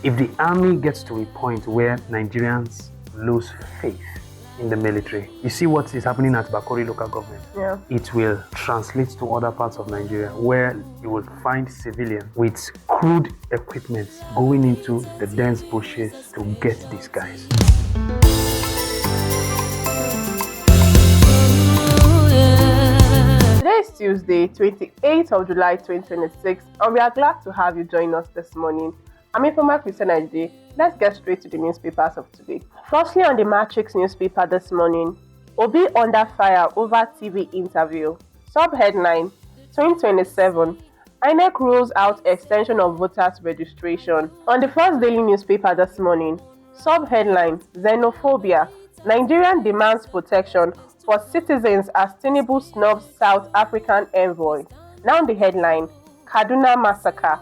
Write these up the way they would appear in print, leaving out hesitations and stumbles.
If the army gets to a point where Nigerians lose faith in the military, you see what is happening at Bakori local government. Yeah. It will translate to other parts of Nigeria where you will find civilians with crude equipment going into the dense bushes to get these guys. Today is Tuesday, 28th of July 2026, and we are glad to have you join us this morning. I'm Informa Christian Ajay. Let's get straight to the newspapers of today. Firstly, on the Matrix newspaper this morning, Obi under fire over TV interview. Sub-headline, 2027, INEC rules out extension of voters registration. On the First Daily newspaper this morning, sub-headline, xenophobia, Nigerian demands protection for citizens as Tinubu snubs South African envoy. Now the headline, Kaduna massacre.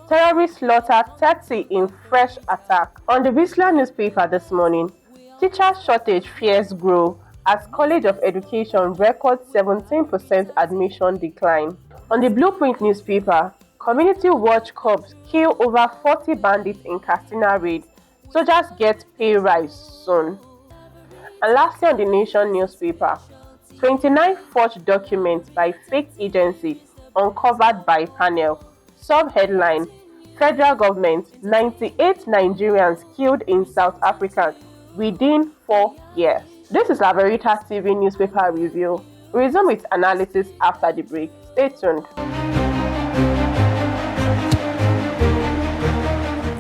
Terrorists slaughter 30 in fresh attack. On the Whistler newspaper this morning, teacher shortage fears grow as College of Education records 17% admission decline. On the Blueprint newspaper, Community Watch Corps kill over 40 bandits in Katsina raid. Soldiers get pay rise soon. And lastly on the Nation newspaper, 29 forged documents by fake agency uncovered by panel. Sub-headline, Federal Government, 98 Nigerians killed in South Africa within 4 years. This is Laveritatv newspaper review. We resume with analysis after the break. Stay tuned.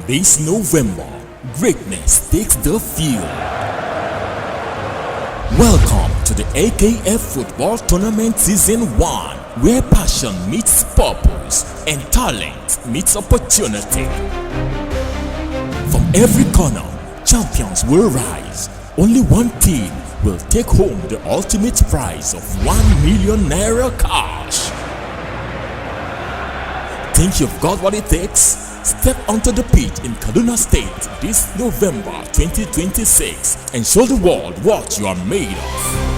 This November, greatness takes the field. Welcome to the AKF Football Tournament Season 1, where passion meets purpose and talent meets opportunity. From every corner, champions will rise. Only one team will take home the ultimate prize of 1 million naira cash. Think you've got what it takes? Step onto the pitch in Kaduna State this November 2026 and show the world what you are made of.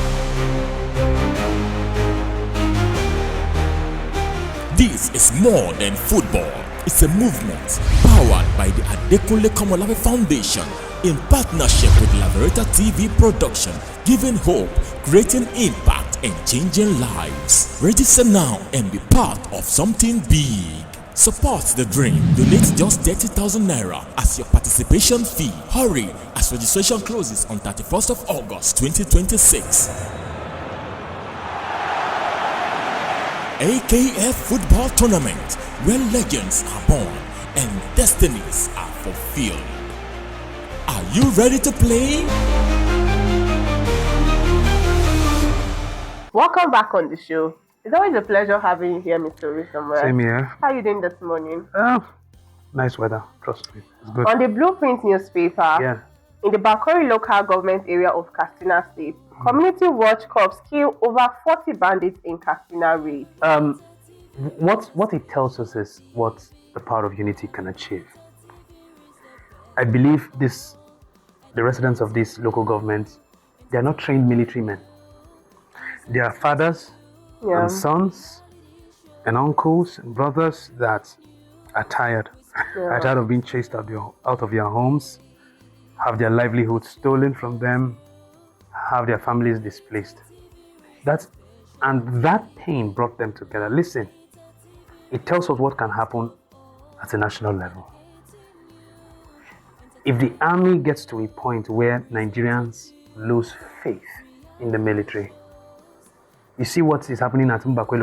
This is more than football. It's a movement powered by the Adekunle Komolafe Foundation in partnership with Laveritatv production, giving hope, creating impact, and changing lives. Register now and be part of something big. Support the dream. Donate just 30,000 naira as your participation fee. Hurry as registration closes on 31st of August 2026. AKF Football Tournament, where legends are born and destinies are fulfilled. Are you ready to play? Welcome back on the show. It's always a pleasure having you here, Mr. Wisdom. Same here. How are you doing this morning? Nice weather, trust me. It's good. On the Blueprint newspaper, Yeah. in the Bakori local government area of Katsina State, Community Watch Corps kill over 40 bandits in Katsina raid. What it tells us is what the power of unity can achieve. I believe the residents of this local government, they are not trained military men. They are fathers and sons and uncles and brothers that are tired. Are tired of being chased out of their homes, have their livelihood stolen from them, have their families displaced. That pain brought them together. Listen, it tells us what can happen at a national level. If the army gets to a point where Nigerians lose faith in the military, you see what is happening at Bakori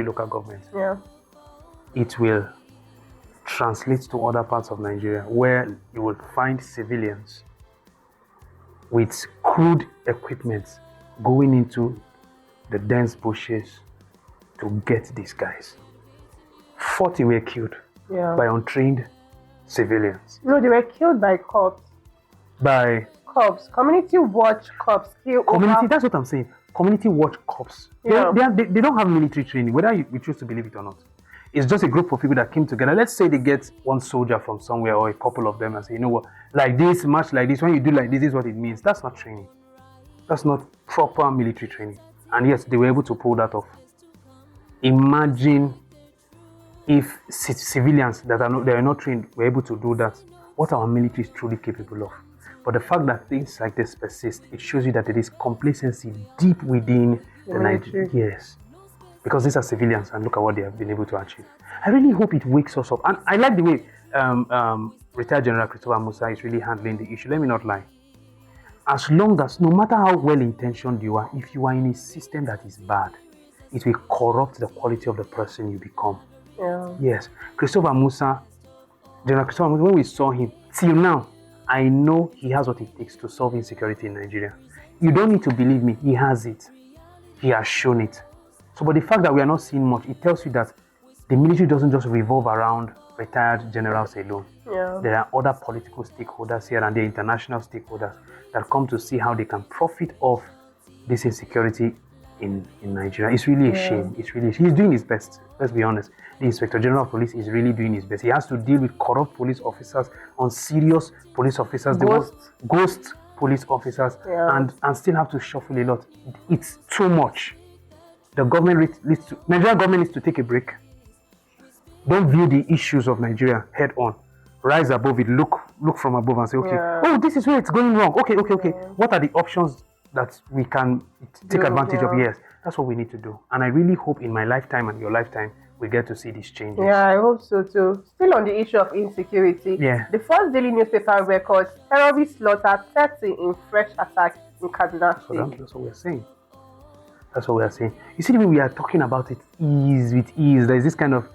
local government. Yeah. It will translate to other parts of Nigeria where you will find civilians with crude equipment going into the dense bushes to get these guys. 40 were killed by untrained civilians. No, they were killed by cops. By Cops. Community Watch Corps kill over... That's what I'm saying. Community Watch Corps. Yeah. They don't have military training, whether you choose to believe it or not. It's just a group of people that came together. Let's say they get one soldier from somewhere or a couple of them and say, you know what, like this, much like this, when you do like this is what it means. That's not training. That's not proper military training. And yes, they were able to pull that off. Imagine if civilians that are not trained were able to do that, what our military is truly capable of. But the fact that things like this persist, it shows you that there is complacency deep within the Nigerian. Yes. Because these are civilians and look at what they have been able to achieve. I really hope it wakes us up. And I like the way retired General Christopher Musa is really handling the issue. Let me not lie. As long as, no matter how well-intentioned you are, if you are in a system that is bad, it will corrupt the quality of the person you become. Yeah. Yes. Christopher Musa, General Christopher Musa, when we saw him, till now, I know he has what it takes to solve insecurity in Nigeria. You don't need to believe me. He has it. He has shown it. So, but the fact that we are not seeing much, it tells you that the military doesn't just revolve around retired generals alone. Yeah. There are other political stakeholders here and the international stakeholders that come to see how they can profit off this insecurity in Nigeria. It's really a shame. It's really, he's doing his best. Let's be honest. The Inspector General of Police is really doing his best. He has to deal with corrupt police officers, unserious police officers, ghost police officers, and still have to shuffle a lot. It's too much. The government Nigerian government needs to take a break. Don't view the issues of Nigeria head on. Rise above it. Look from above and say, okay, oh, this is where it's going wrong. Okay. What are the options that we can take advantage of? Yes, that's what we need to do. And I really hope in my lifetime and your lifetime, we get to see these changes. Yeah, I hope so too. Still on the issue of insecurity, the first daily newspaper records terrorists slaughtered 30 in fresh attack in Kaduna State. That's what we're saying. That's what we are saying. You see the way we are talking about it with ease. There is this kind of,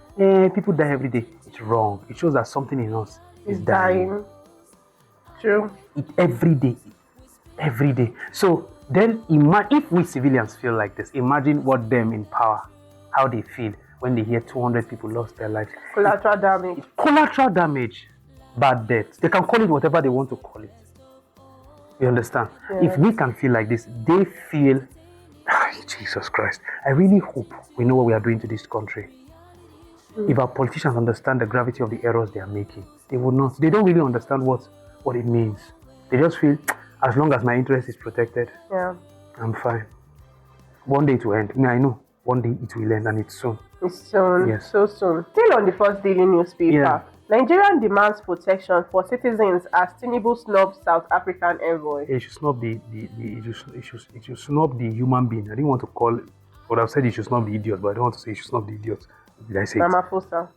people die every day. It's wrong. It shows that something in us is dying. True. Every day. So then, if we civilians feel like this, imagine what them in power, how they feel when they hear 200 people lost their lives. Collateral damage. Collateral damage. Bad death. They can call it whatever they want to call it. You understand? Yeah. If we can feel like this, they feel, Jesus Christ. I really hope we know what we are doing to this country. If our politicians understand the gravity of the errors they are making, they would not. They don't really understand what it means. They just feel, as long as my interest is protected, I'm fine. One day it will end. I know. One day it will end, and it's soon. It's soon. Yes. So soon. Still on the first daily newspaper. Nigerian demands protection for citizens as Tinubu snubs South African envoy. It should snub it should snub the human being. I didn't want to call it, but I've said it should snub the idiot, but I don't want to say it should snub the idiot. Did I say Ramaphosa.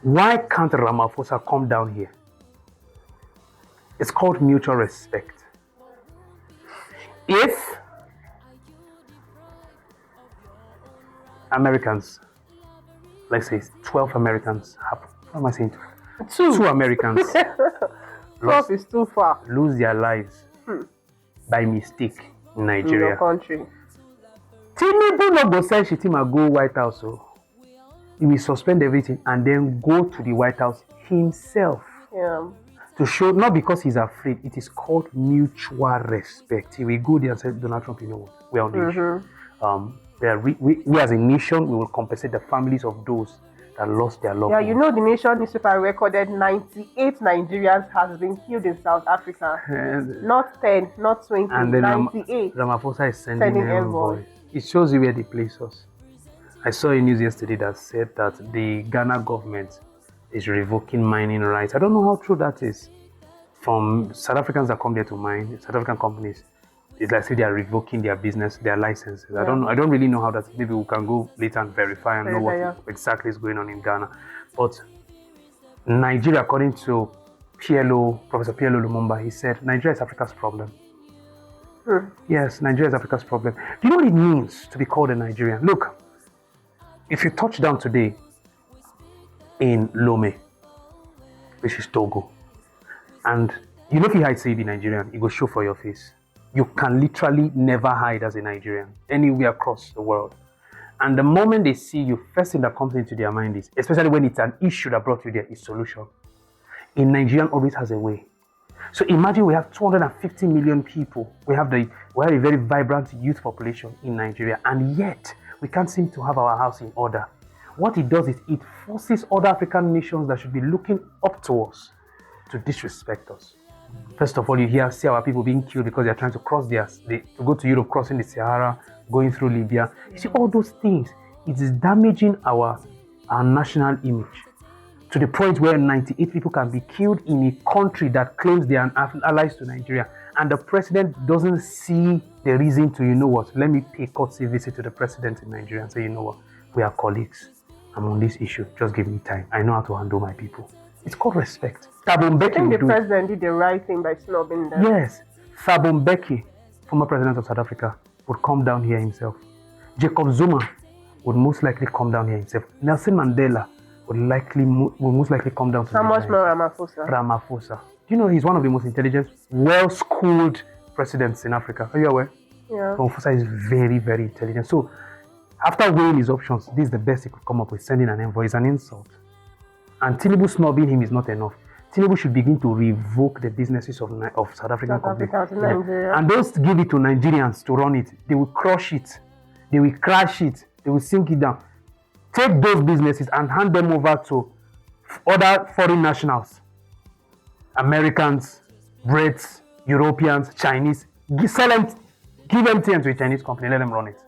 Why can't Ramaphosa come down here? It's called mutual respect. If Americans, let's say 12 Americans have, what am I saying? Two Americans 12 is too far. Lose their lives by mistake in Nigeria. In your country. Tinubu no go send Shitima go White House. So he will suspend everything and then go to the White House himself. Yeah. To show, not because he's afraid, it is called mutual respect. He will go there and say, Donald Trump, you know what? We're on the issue. We as a nation, we will compensate the families of those that lost their loved ones. You know, the Nation newspaper recorded 98 Nigerians has been killed in South Africa. Not 10, not 20, and then 98. Ramaphosa is sending envoys. It shows you where they place us. I saw a news yesterday that said that the Ghana government is revoking mining rights. I don't know how true that is. From South Africans that come there to mine, South African companies, it's like say they are revoking their business, their licenses. I don't really know how that. Maybe we can go later and verify and know what exactly is going on in Ghana. But Nigeria, according to Professor PLO Lumumba, he said Nigeria is Africa's problem. Yes, Nigeria is Africa's problem. Do you know what it means to be called a Nigerian? Look, if you touch down today in Lome, which is Togo, and you know if you hide say you be Nigerian, it will show for your face. You can literally never hide as a Nigerian anywhere across the world. And the moment they see you, first thing that comes into their mind is, especially when it's an issue that brought you there, is solution. A Nigerian always has a way. So imagine we have 250 million people. We have a very vibrant youth population in Nigeria, and yet we can't seem to have our house in order. What it does is it forces other African nations that should be looking up to us to disrespect us. First of all, you see our people being killed because they are trying to cross to go to Europe, crossing the Sahara, going through Libya. You see all those things. It is damaging our our national image, to the point where 98 people can be killed in a country that claims they are allies to Nigeria, and the president doesn't see the reason to, let me pay courtesy visit to the president in Nigeria and say, we are colleagues. I'm on this issue. Just give me time. I know how to handle my people. It's called respect. Thabo Mbeki I think the president did the right thing by snubbing them. Yes. Thabo Mbeki, former president of South Africa, would come down here himself. Jacob Zuma would most likely come down here himself. Nelson Mandela would most likely come down to How much more Ramaphosa? Ramaphosa. He's one of the most intelligent, well-schooled presidents in Africa. Are you aware? Yeah. Ramaphosa is very, very intelligent. So, after weighing his options, this is the best he could come up with, sending an envoy. It's an insult. And Tinubu snubbing him is not enough. Tinubu should begin to revoke the businesses of South African companies. And don't give it to Nigerians to run it. They will crush it. They will crash it. They will sink it down. Take those businesses and hand them over to other foreign nationals. Americans, Brits, Europeans, Chinese. Give MTN to a Chinese company. Let them run it.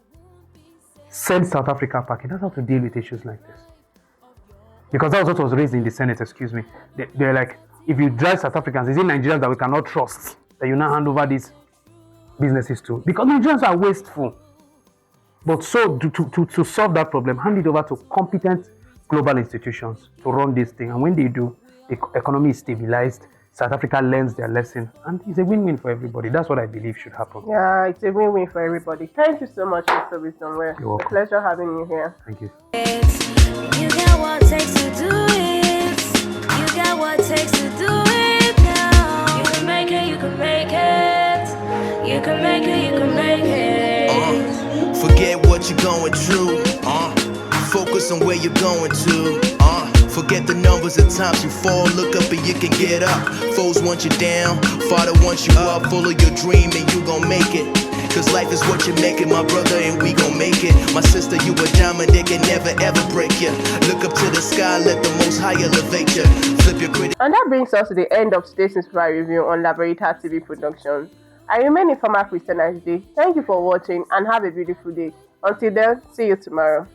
Send South Africa packing. That's how to deal with issues like this. Because that was what was raised in the Senate, excuse me. They're like, if you drive South Africans, is it Nigerians that we cannot trust that you now hand over these businesses to? Because Nigerians are wasteful. But so to solve that problem, hand it over to competent global institutions to run this thing. And when they do, the economy is stabilized, South Africa learns their lesson, and it's a win-win for everybody. That's what I believe should happen. Yeah, it's a win-win for everybody. Thank you so much, Mr. Wisdom. You're welcome. It's a pleasure having you here. Thank you. You got what it takes to do it. You got what it takes to do it now. You can make it, you can make it. You can make it, you can make it. Forget what you're going through. Focus on where you're going to. Forget the numbers of times you fall. Look up and you can get up. Foes want you down. Father wants you up. Full of your dream and you gon' make it. Cause life is what you make it, my brother, and we gon' make it. My sister, you a diamond, they can never ever break you. Look up to the sky, let the most high elevate you. Flip your critic. And that brings us to the end of today's Inspire Review on Laveritatv Productions. I remain informer Christian HD. Thank you for watching and have a beautiful day. Until then, see you tomorrow.